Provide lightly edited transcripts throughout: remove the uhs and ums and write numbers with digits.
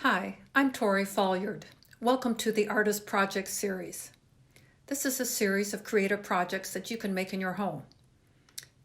Hi, I'm Tory Folliard. Welcome to the Artist Project series. This is a series of creative projects that you can make in your home.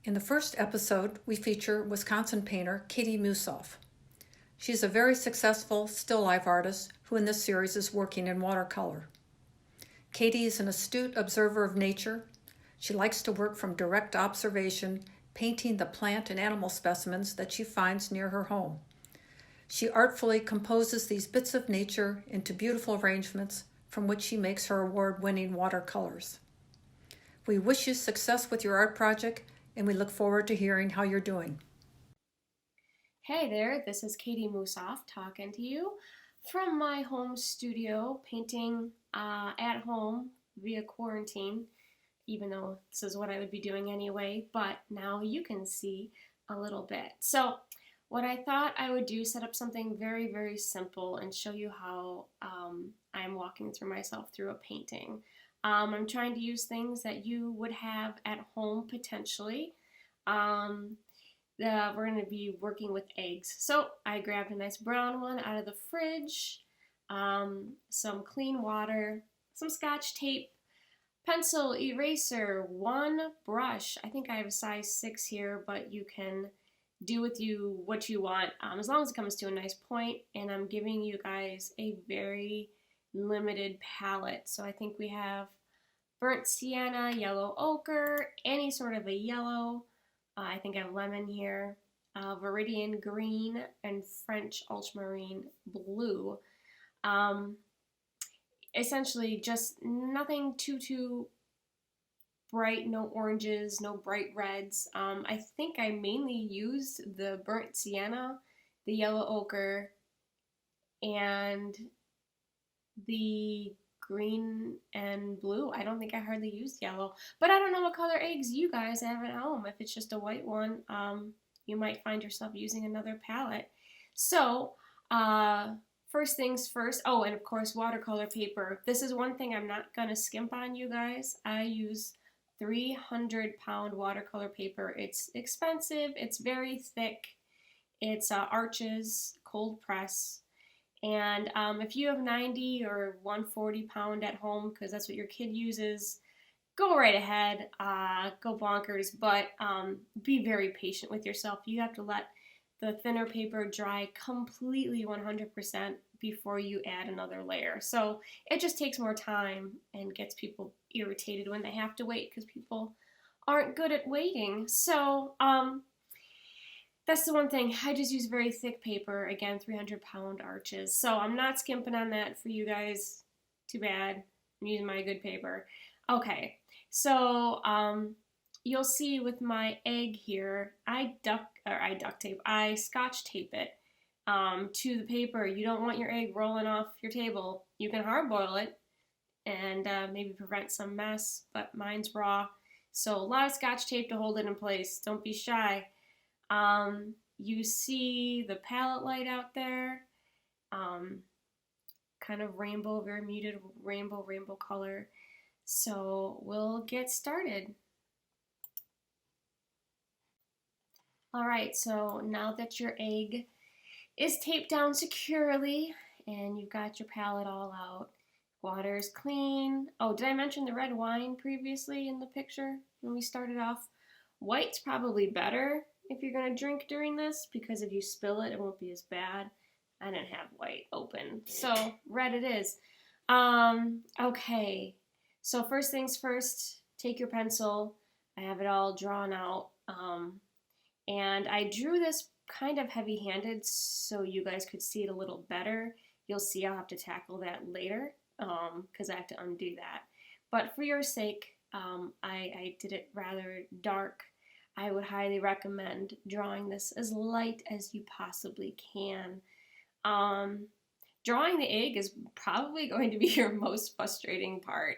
In the first episode, we feature Wisconsin painter Katie Musolff. She's a very successful still life artist who in this series is working in watercolor. Katie is an astute observer of nature. She likes to work from direct observation, painting the plant and animal specimens that she finds near her home. She artfully composes these bits of nature into beautiful arrangements from which she makes her award-winning watercolors. We wish you success with your art project, and we look forward to hearing how you're doing. Hey there, this is Katie Musolff talking to you from my home studio, painting at home via quarantine, even though this is what I would be doing anyway, but now you can see a little bit. So what I thought I would do, set up something very, very simple and show you how I'm walking through myself through a painting. I'm trying to use things that you would have at home potentially. We're going to be working with eggs. So I grabbed a nice brown one out of the fridge, some clean water, some scotch tape, pencil, eraser, one brush. I think I have a size 6 here, but you can do with you what you want as long as it comes to a nice point. And I'm giving you guys a very limited palette. So I think we have burnt sienna, yellow ochre, any sort of a yellow. I think I have lemon here, Viridian green, and French ultramarine blue. Essentially just nothing too bright, no oranges, no bright reds. I think I mainly used the burnt sienna, the yellow ochre, and the green and blue. I don't think I hardly used yellow, but I don't know what color eggs you guys have at home. If it's just a white one, you might find yourself using another palette. So, first things first. Oh, and of course, watercolor paper. This is one thing I'm not gonna skimp on, you guys. I use 300-pound watercolor paper. It's expensive, it's very thick, it's Arches cold press, and if you have 90 or 140-pound at home, because that's what your kid uses, go right ahead, go bonkers, but be very patient with yourself. You have to let the thinner paper dry completely 100% before you add another layer. So it just takes more time and gets people irritated when they have to wait because people aren't good at waiting. So that's the one thing. I just use very thick paper, again, 300-pound Arches. So I'm not skimping on that for you guys. Too bad. I'm using my good paper. Okay, so you'll see with my egg here, I scotch tape it to the paper. You don't want your egg rolling off your table. You can hard boil it and maybe prevent some mess, but mine's raw. So a lot of scotch tape to hold it in place. Don't be shy. You see the palette light out there, kind of rainbow, very muted rainbow color. So we'll get started. All right, so now that your egg is taped down securely and you've got your palette all out, water is clean. Oh, did I mention the red wine previously in the picture when we started off? White's probably better if you're going to drink during this, because if you spill it, it won't be as bad. I didn't have white open, so red it is. Okay, so first things first, take your pencil. I have it all drawn out, and I drew this kind of heavy-handed so you guys could see it a little better. You'll see I'll have to tackle that later, because I have to undo that. But for your sake, I did it rather dark. I would highly recommend drawing this as light as you possibly can. Drawing the egg is probably going to be your most frustrating part.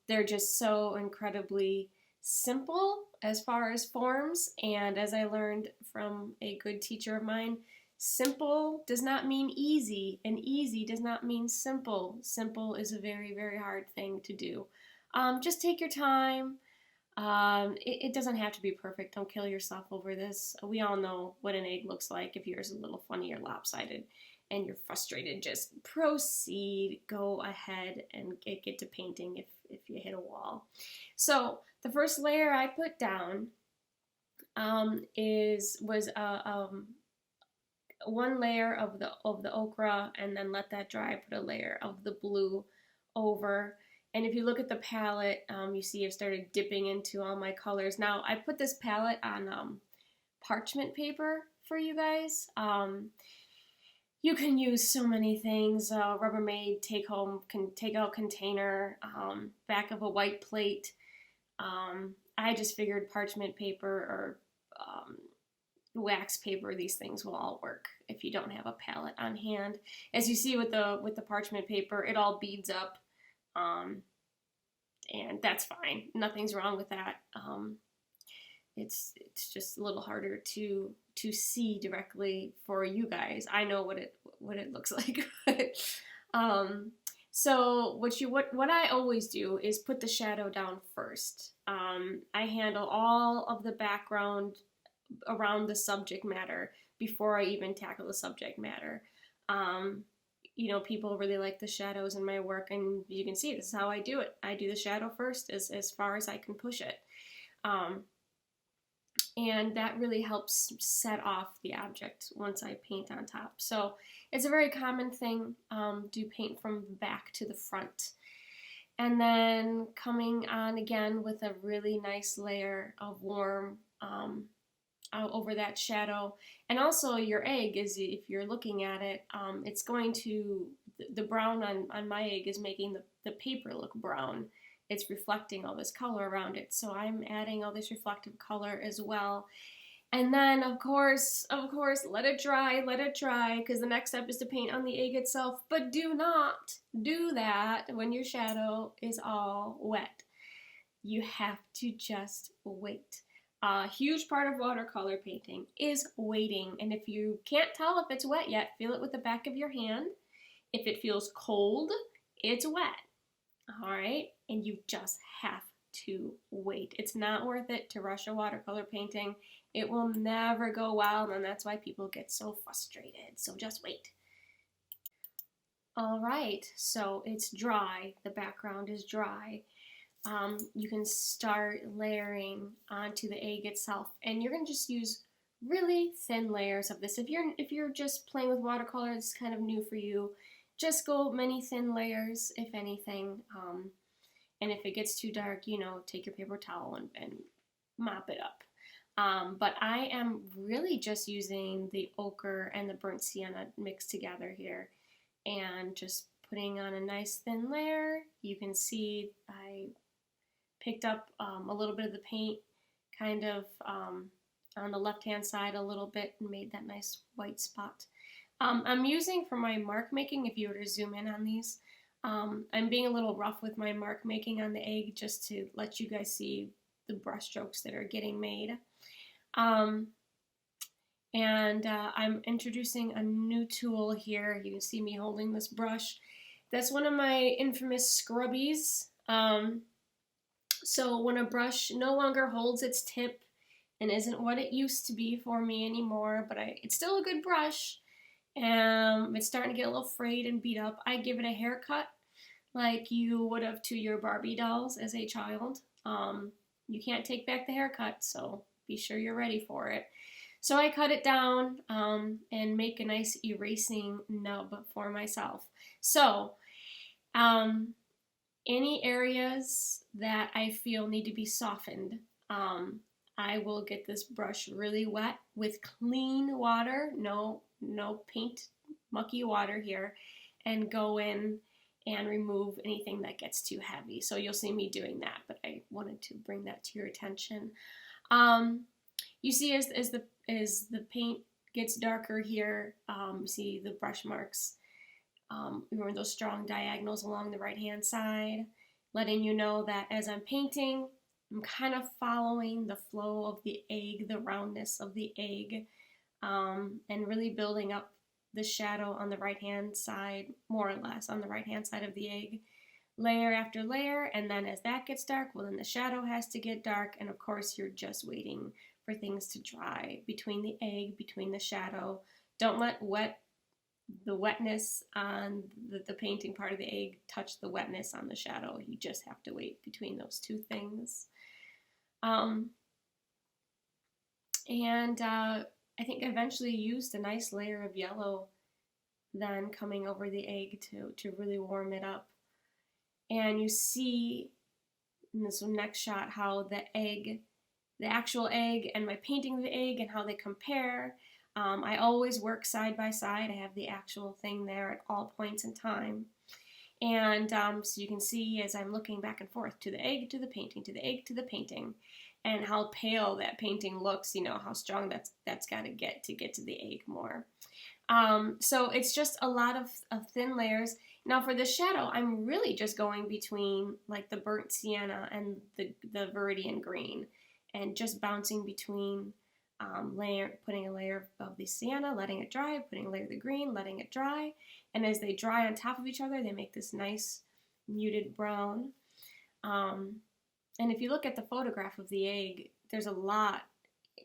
They're just so incredibly simple as far as forms, and as I learned from a good teacher of mine, simple does not mean easy, and easy does not mean simple. Simple is a very, very hard thing to do. Just take your time. It doesn't have to be perfect. Don't kill yourself over this. We all know what an egg looks like if yours is a little funny or lopsided. and you're frustrated, just proceed, go ahead and get to painting if you hit a wall. So the first layer I put down was one layer of the ochre, and then let that dry. Put a layer of the blue over. And if you look at the palette, you see I've started dipping into all my colors. Now I put this palette on parchment paper for you guys. You can use so many things. Rubbermaid take-out container, back of a white plate. I just figured parchment paper or wax paper, these things will all work if you don't have a palette on hand. As you see with the parchment paper, it all beads up, and that's fine. Nothing's wrong with that. It's just a little harder to see directly for you guys. I know what it looks like. So what I always do is put the shadow down first. I handle all of the background around the subject matter before I even tackle the subject matter. You know, people really like the shadows in my work, and you can see this is how I do it. I do the shadow first as far as I can push it. And that really helps set off the object once I paint on top. So it's a very common thing, do paint from the back to the front. And then coming on again with a really nice layer of warm over that shadow. And also your egg, is if you're looking at it, it's going to, the brown on my egg is making the paper look brown. It's reflecting all this color around it. So I'm adding all this reflective color as well. And then of course, let it dry, because the next step is to paint on the egg itself. But do not do that when your shadow is all wet. You have to just wait. A huge part of watercolor painting is waiting. And if you can't tell if it's wet yet, feel it with the back of your hand. If it feels cold, it's wet. All right, and you just have to wait. It's not worth it to rush a watercolor painting. It will never go well, and that's why people get so frustrated. So just wait. All right, so it's dry. The background is dry. You can start layering onto the egg itself, and you're gonna just use really thin layers of this. If you're just playing with watercolor, it's kind of new for you. Just go many thin layers, if anything, and if it gets too dark, you know, take your paper towel and mop it up. But I am really just using the ochre and the burnt sienna mixed together here, and just putting on a nice thin layer. You can see I picked up a little bit of the paint kind of on the left-hand side a little bit and made that nice white spot. I'm using for my mark making, if you were to zoom in on these, I'm being a little rough with my mark making on the egg just to let you guys see the brush strokes that are getting made. I'm introducing a new tool here. You can see me holding this brush. That's one of my infamous scrubbies. So when a brush no longer holds its tip and isn't what it used to be for me anymore, but it's still a good brush, it's starting to get a little frayed and beat up, I give it a haircut like you would have to your Barbie dolls as a child. You can't take back the haircut, so be sure you're ready for it. So I cut it down and make a nice erasing nub for myself. So any areas that I feel need to be softened, I will get this brush really wet with clean water, no paint, mucky water here, and go in and remove anything that gets too heavy. So you'll see me doing that, but I wanted to bring that to your attention. You see as the paint gets darker here, you see the brush marks. Remember those strong diagonals along the right-hand side, letting you know that as I'm painting, I'm kind of following the flow of the egg, the roundness of the egg, and really building up the shadow on the right-hand side, more or less on the right-hand side of the egg, layer after layer. And then as that gets dark, well, then the shadow has to get dark, and of course you're just waiting for things to dry between the egg, between the shadow. Don't let wet the wetness on the painting part of the egg touch the wetness on the shadow. You just have to wait between those two things. I think I eventually used a nice layer of yellow then coming over the egg to really warm it up. And you see in this next shot how the actual egg and my painting of the egg and how they compare. I always work side by side. I have the actual thing there at all points in time. And so you can see as I'm looking back and forth to the egg, to the painting, to the egg, to the painting, and how pale that painting looks, you know, how strong that's got to get to the egg more. So it's just a lot of thin layers. Now for the shadow, I'm really just going between like the burnt sienna and the viridian green, and just bouncing between putting a layer of the sienna, letting it dry, putting a layer of the green, letting it dry, and as they dry on top of each other, they make this nice muted brown. And if you look at the photograph of the egg, there's a lot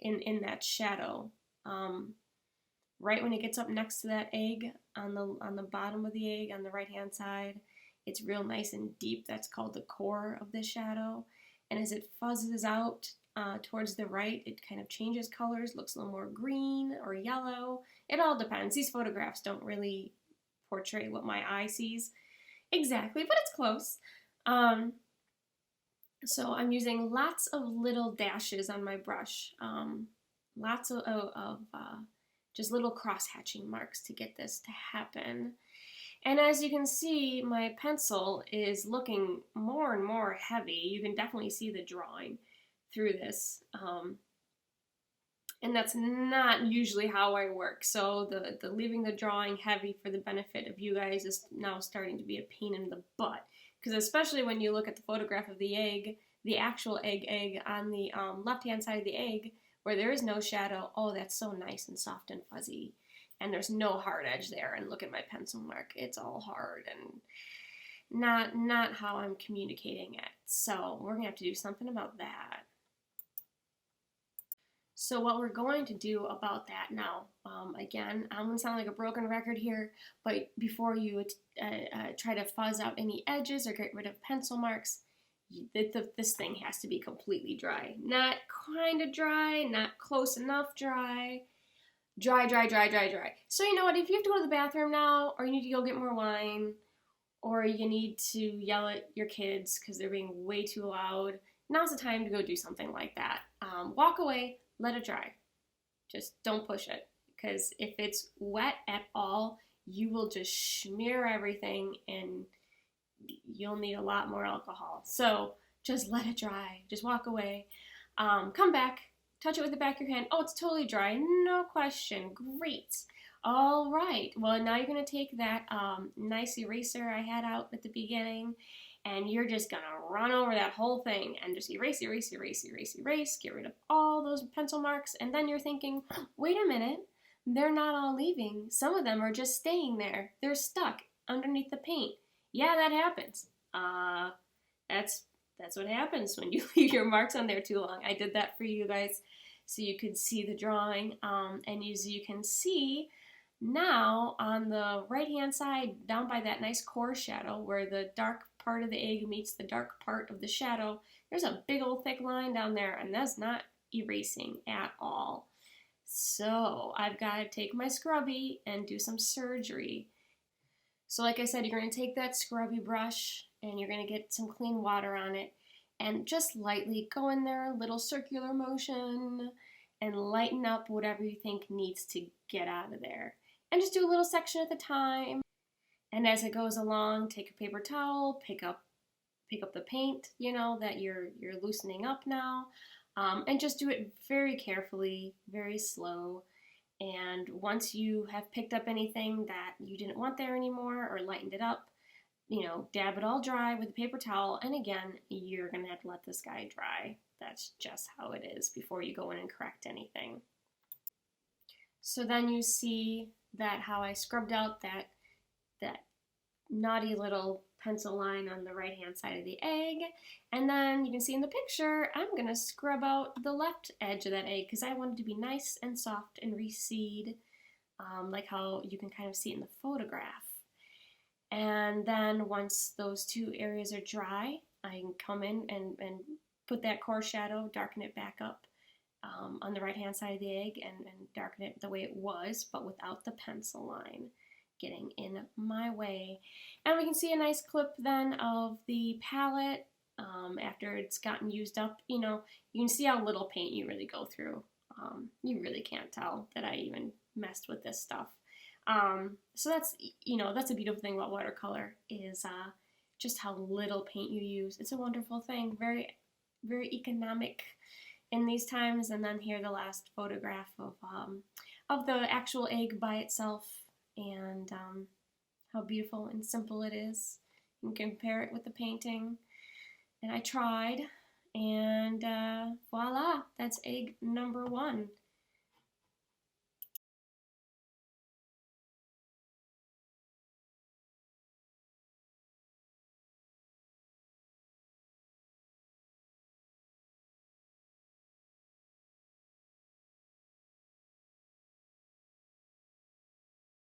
in that shadow. Right when it gets up next to that egg, on the bottom of the egg on the right hand side, it's real nice and deep. That's called the core of the shadow. And as it fuzzes out towards the right, it kind of changes colors, looks a little more green or yellow. It all depends. These photographs don't really portray what my eye sees exactly, but it's close. So I'm using lots of little dashes on my brush, lots of just little cross-hatching marks to get this to happen. And as you can see, my pencil is looking more and more heavy. You can definitely see the drawing through this. And that's not usually how I work. So the leaving the drawing heavy for the benefit of you guys is now starting to be a pain in the butt. Because especially when you look at the photograph of the egg, the actual egg on the left-hand side of the egg, where there is no shadow, oh, that's so nice and soft and fuzzy. And there's no hard edge there. And look at my pencil mark. It's all hard and not how I'm communicating it. So we're going to have to do something about that. So what we're going to do about that now, again, I'm going to sound like a broken record here, but before you try to fuzz out any edges or get rid of pencil marks, this thing has to be completely dry. Not kind of dry, not close enough dry. Dry. So you know what, if you have to go to the bathroom now, or you need to go get more wine, or you need to yell at your kids because they're being way too loud, now's the time to go do something like that. Walk away, let it dry. Just don't push it, because if it's wet at all, you will just smear everything and you'll need a lot more alcohol. So just let it dry. Just walk away. Come back. Touch it with the back of your hand. Oh, it's totally dry. No question. Great. All right. Well, now you're going to take that nice eraser I had out at the beginning, and you're just going to run over that whole thing and just erase. Get rid of all those pencil marks. And then you're thinking, wait a minute. They're not all leaving. Some of them are just staying there. They're stuck underneath the paint. Yeah, that happens. That's what happens when you leave your marks on there too long. I did that for you guys so you could see the drawing. And as you can see, now on the right-hand side, down by that nice core shadow where the dark part of the egg meets the dark part of the shadow, there's a big old thick line down there, and that's not erasing at all. So I've got to take my scrubby and do some surgery. So like I said, you're going to take that scrubby brush and you're going to get some clean water on it and just lightly go in there, a little circular motion, and lighten up whatever you think needs to get out of there. And just do a little section at a time. And as it goes along, take a paper towel, pick up the paint, you know, that you're loosening up now, and just do it very carefully, very slow. And once you have picked up anything that you didn't want there anymore or lightened it up, you know, dab it all dry with a paper towel. And again, you're going to have to let this guy dry. That's just how it is before you go in and correct anything. So then you see that how I scrubbed out that naughty little pencil line on the right hand side of the egg, and then you can see in the picture I'm gonna scrub out the left edge of that egg because I want it to be nice and soft and reseed like how you can kind of see it in the photograph. And then once those two areas are dry, I can come in and put that core shadow, darken it back up on the right hand side of the egg, and darken it the way it was, but without the pencil line getting in my way. And we can see a nice clip then of the palette after it's gotten used up. You know, you can see how little paint you really go through. You really can't tell that I even messed with this stuff. So that's, you know, that's a beautiful thing about watercolor is just how little paint you use. It's a wonderful thing, very, very economic in these times. And then here the last photograph of the actual egg by itself, and how beautiful and simple it is. You can compare it with the painting. And I tried, and voila, that's egg number 1.